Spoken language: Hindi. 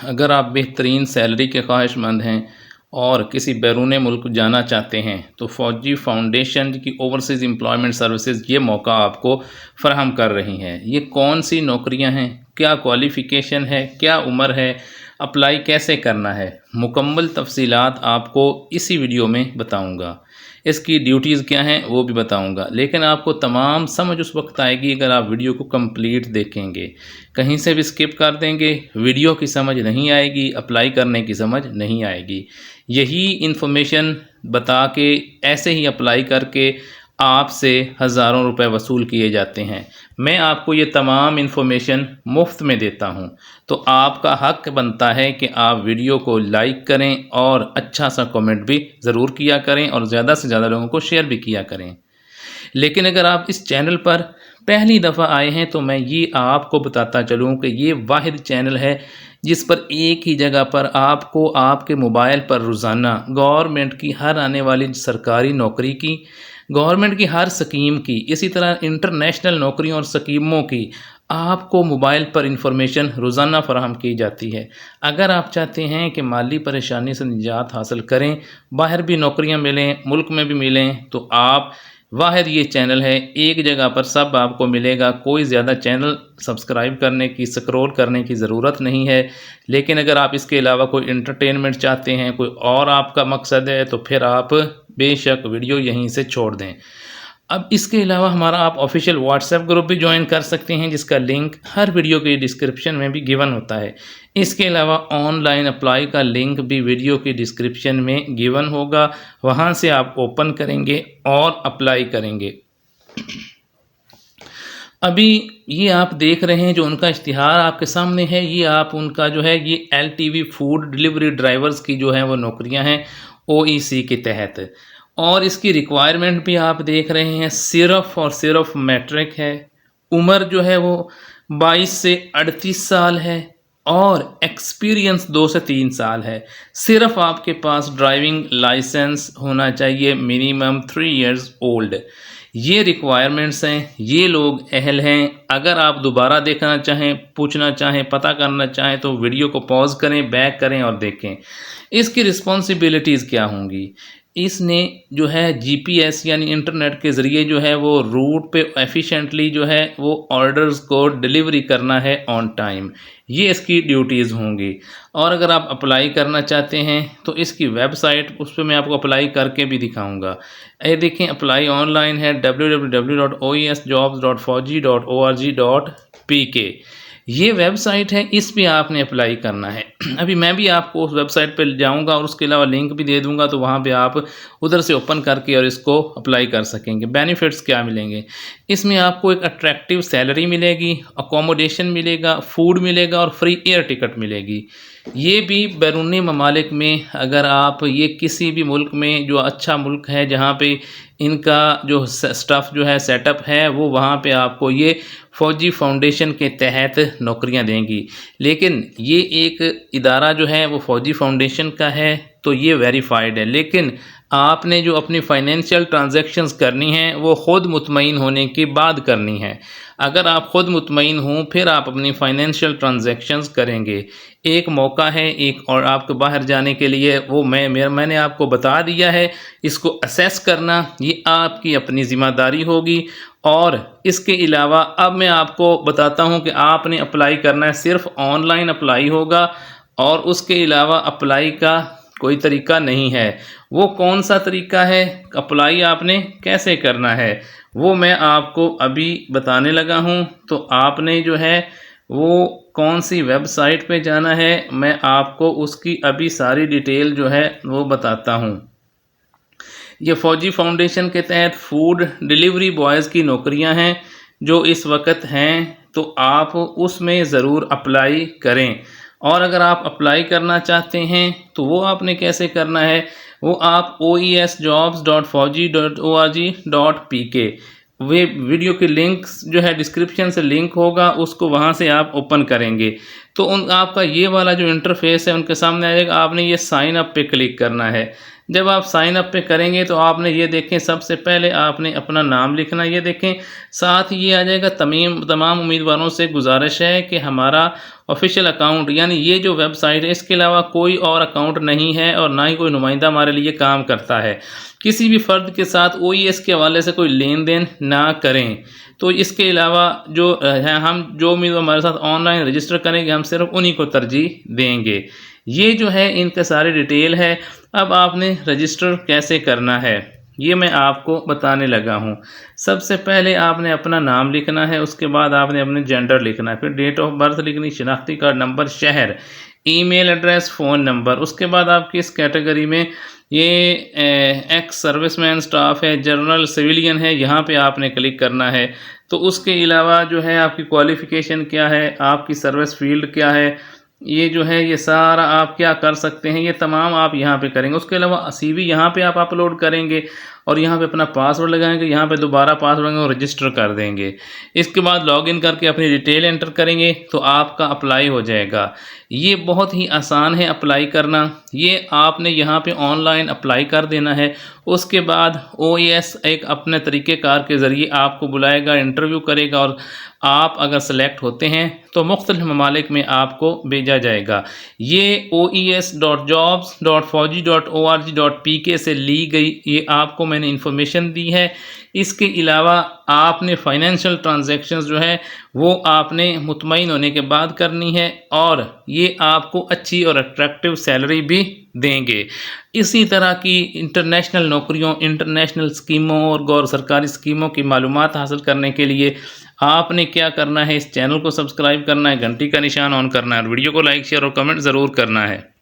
अगर आप बेहतरीन सैलरी के ख्वाहिशमंद हैं और किसी बैरून मुल्क जाना चाहते हैं तो फौजी फाउंडेशन की ओवरसीज़ एम्प्लॉयमेंट सर्विसेज ये मौका आपको फ़राहम कर रही हैं। ये कौन सी नौकरियां हैं, क्या क्वालिफ़िकेशन है, क्या उम्र है, अप्लाई कैसे करना है, मुकम्मल तफसीलात आपको इसी वीडियो में बताऊंगा। इसकी ड्यूटीज़ क्या हैं वो भी बताऊंगा, लेकिन आपको तमाम समझ उस वक्त आएगी अगर आप वीडियो को कंप्लीट देखेंगे। कहीं से भी स्किप कर देंगे, वीडियो की समझ नहीं आएगी, अप्लाई करने की समझ नहीं आएगी। यही इन्फॉर्मेशन बता के ऐसे ही अप्लाई करके आपसे हज़ारों रुपए वसूल किए जाते हैं। मैं आपको ये तमाम इन्फॉर्मेशन मुफ्त में देता हूँ, तो आपका हक बनता है कि आप वीडियो को लाइक करें और अच्छा सा कमेंट भी ज़रूर किया करें और ज़्यादा से ज़्यादा लोगों को शेयर भी किया करें। लेकिन अगर आप इस चैनल पर पहली दफ़ा आए हैं तो मैं ये आपको बताता चलूँ कि ये वाहिद चैनल है जिस पर एक ही जगह पर आपको आपके मोबाइल पर रोज़ाना गवर्नमेंट की हर आने वाली सरकारी नौकरी की, गवर्नमेंट की हर स्कीम की, इसी तरह इंटरनेशनल नौकरियों और स्कीमों की आपको मोबाइल पर इंफॉर्मेशन रोज़ाना फराहम की जाती है। अगर आप चाहते हैं कि माली परेशानी से निजात हासिल करें, बाहर भी नौकरियां मिलें, मुल्क में भी मिलें, तो आप वाहिद ये चैनल है, एक जगह पर सब आपको मिलेगा। कोई ज़्यादा चैनल सब्सक्राइब करने की, स्क्रॉल करने की ज़रूरत नहीं है। लेकिन अगर आप इसके अलावा कोई इंटरटेनमेंट चाहते हैं, कोई और आपका मकसद है, तो फिर आप बेशक वीडियो यहीं से छोड़ दें। अब इसके अलावा हमारा आप ऑफिशियल व्हाट्सएप ग्रुप भी ज्वाइन कर सकते हैं, जिसका लिंक हर वीडियो के डिस्क्रिप्शन में भी गिवन होता है। इसके अलावा ऑनलाइन अप्लाई का लिंक भी वीडियो की डिस्क्रिप्शन में गिवन होगा, वहां से आप ओपन करेंगे और अप्लाई करेंगे। अभी ये आप देख रहे हैं जो उनका इश्तिहार आपके सामने है, ये आप उनका जो है ये LTV फूड डिलीवरी ड्राइवर्स की जो है वो नौकरियां हैं OEC के तहत। और इसकी रिक्वायरमेंट भी आप देख रहे हैं, सिर्फ और सिर्फ मैट्रिक है। उम्र जो है वो 22 से 38 साल है और एक्सपीरियंस 2 से 3 साल है। सिर्फ आपके पास ड्राइविंग लाइसेंस होना चाहिए, मिनिमम 3 इयर्स ओल्ड। ये रिक्वायरमेंट्स हैं, ये लोग अहल हैं। अगर आप दोबारा देखना चाहें, पूछना चाहें, पता करना चाहें तो वीडियो को पॉज करें, बैक करें और देखें। इसकी रिस्पॉन्सिबिलिटीज़ क्या होंगी। इसने जो है GPS यानी इंटरनेट के ज़रिए जो है वो रूट पे एफिशिएंटली जो है वो ऑर्डर्स को डिलीवरी करना है ऑन टाइम। ये इसकी ड्यूटीज़ होंगी। और अगर आप अप्लाई करना चाहते हैं तो इसकी वेबसाइट, उस पर मैं आपको अप्लाई करके भी दिखाऊंगा। ये देखें, अप्लाई ऑनलाइन है www.oesjobs.fauji.org.pk। ये वेबसाइट है, इस पे आपने अप्लाई करना है। अभी मैं भी आपको उस वेबसाइट पे जाऊंगा और उसके अलावा लिंक भी दे दूंगा, तो वहाँ पे आप उधर से ओपन करके और इसको अप्लाई कर सकेंगे। बेनिफिट्स क्या मिलेंगे इसमें, आपको एक अट्रैक्टिव सैलरी मिलेगी, अकोमोडेशन मिलेगा, फूड मिलेगा और फ्री एयर टिकट मिलेगी। ये भी बैरूनी ममालिक में, अगर आप ये किसी भी मुल्क में जो अच्छा मुल्क है जहाँ पे इनका जो स्टफ़ जो है सेटअप है, वो वहाँ पे आपको ये फौजी फाउंडेशन के तहत नौकरियां देंगी। लेकिन ये एक इदारा जो है वो फौजी फाउंडेशन का है तो ये वेरीफाइड है, लेकिन आपने जो अपनी फाइनेंशियल ट्रांजैक्शंस करनी है वो ख़ुद मुतमईन होने के बाद करनी है। अगर आप ख़ुद मुतमईन हों फिर आप अपनी फाइनेंशियल ट्रांजैक्शंस करेंगे। एक मौका है एक और आपको बाहर जाने के लिए, वो मैंने आपको बता दिया है। इसको असेस करना ये आपकी अपनी ज़िम्मेदारी होगी। और इसके अलावा अब मैं आपको बताता हूँ कि आपने अप्लाई करना है, सिर्फ ऑनलाइन अप्लाई होगा और उसके अलावा अप्लाई का कोई तरीका नहीं है। वो कौन सा तरीका है, अप्लाई आपने कैसे करना है, वो मैं आपको अभी बताने लगा हूँ। तो आपने जो है वो कौन सी वेबसाइट पे जाना है, मैं आपको उसकी अभी सारी डिटेल जो है वो बताता हूँ। ये फौजी फाउंडेशन के तहत फूड डिलीवरी बॉयज़ की नौकरियां हैं जो इस वक्त हैं, तो आप उसमें ज़रूर अप्लाई करें। और अगर आप अप्लाई करना चाहते हैं तो वो आपने कैसे करना है, वो आप oesjobs.fauji.org.pk वे वीडियो के लिंक्स जो है डिस्क्रिप्शन से लिंक होगा, उसको वहाँ से आप ओपन करेंगे तो आपका ये वाला जो इंटरफेस है उनके सामने आएगा। आपने ये साइन अप पे क्लिक करना है। जब आप साइन अप पे करेंगे तो आपने ये देखें सबसे पहले आपने अपना नाम लिखना, ये देखें साथ ही ये आ जाएगा तमाम उम्मीदवारों से गुजारिश है कि हमारा ऑफिशियल अकाउंट यानी ये जो वेबसाइट है इसके अलावा कोई और अकाउंट नहीं है और ना ही कोई नुमाइंदा हमारे लिए काम करता है। किसी भी फ़र्द के साथ OES के हवाले से कोई लेन देन ना करें। तो इसके अलावा जो है हम जो उम्मीदवार हमारे साथ ऑनलाइन रजिस्टर करेंगे हम सिर्फ उन्हीं को तरजीह देंगे। ये जो है इनका सारी डिटेल है। अब आपने रजिस्टर कैसे करना है ये मैं आपको बताने लगा हूँ। सबसे पहले आपने अपना नाम लिखना है, उसके बाद आपने अपने जेंडर लिखना है, फिर डेट ऑफ बर्थ लिखनी, शनाख्ती कार्ड नंबर, शहर, ईमेल एड्रेस, फ़ोन नंबर। उसके बाद आप किस कैटेगरी में ये एक्स सर्विसमैन स्टाफ है, जनरल, सिविलियन है, यहाँ पे आपने क्लिक करना है। तो उसके अलावा जो है आपकी क्वालिफ़िकेशन क्या है, आपकी सर्विस फील्ड क्या है, ये जो है ये सारा आप क्या कर सकते हैं ये तमाम आप यहाँ पे करेंगे। उसके अलावा CV यहाँ पे आप अपलोड करेंगे और यहाँ पे अपना पासवर्ड लगाएंगे, यहाँ पे दोबारा पासवर्ड लगाएंगे और रजिस्टर कर देंगे। इसके बाद लॉगिन करके अपनी डिटेल एंटर करेंगे तो आपका अप्लाई हो जाएगा। ये बहुत ही आसान है अप्लाई करना। ये आपने यहाँ पे ऑनलाइन अप्लाई कर देना है। उसके बाद OES एक अपने तरीक़ेकार के ज़रिए आपको बुलाएगा, इंटरव्यू करेगा और आप अगर सेलेक्ट होते हैं तो मुख्तलिफ ममालिक में आपको भेजा जाएगा। ये oes.jobs.fauji.org.pk से ली गई ये आपको मैंने इन्फॉर्मेशन दी है। इसके अलावा आपने फाइनेंशियल ट्रांजैक्शंस जो है वो आपने मुतमईन होने के बाद करनी है और ये आपको अच्छी और अट्रैक्टिव सैलरी भी देंगे। इसी तरह की इंटरनेशनल नौकरियों, इंटरनेशनल स्कीमों और गैर सरकारी स्कीमों की मालूमात हासिल करने के लिए आपने क्या करना है, इस चैनल को सब्सक्राइब करना है, घंटी का निशान ऑन करना है और वीडियो को लाइक, शेयर और कमेंट ज़रूर करना है।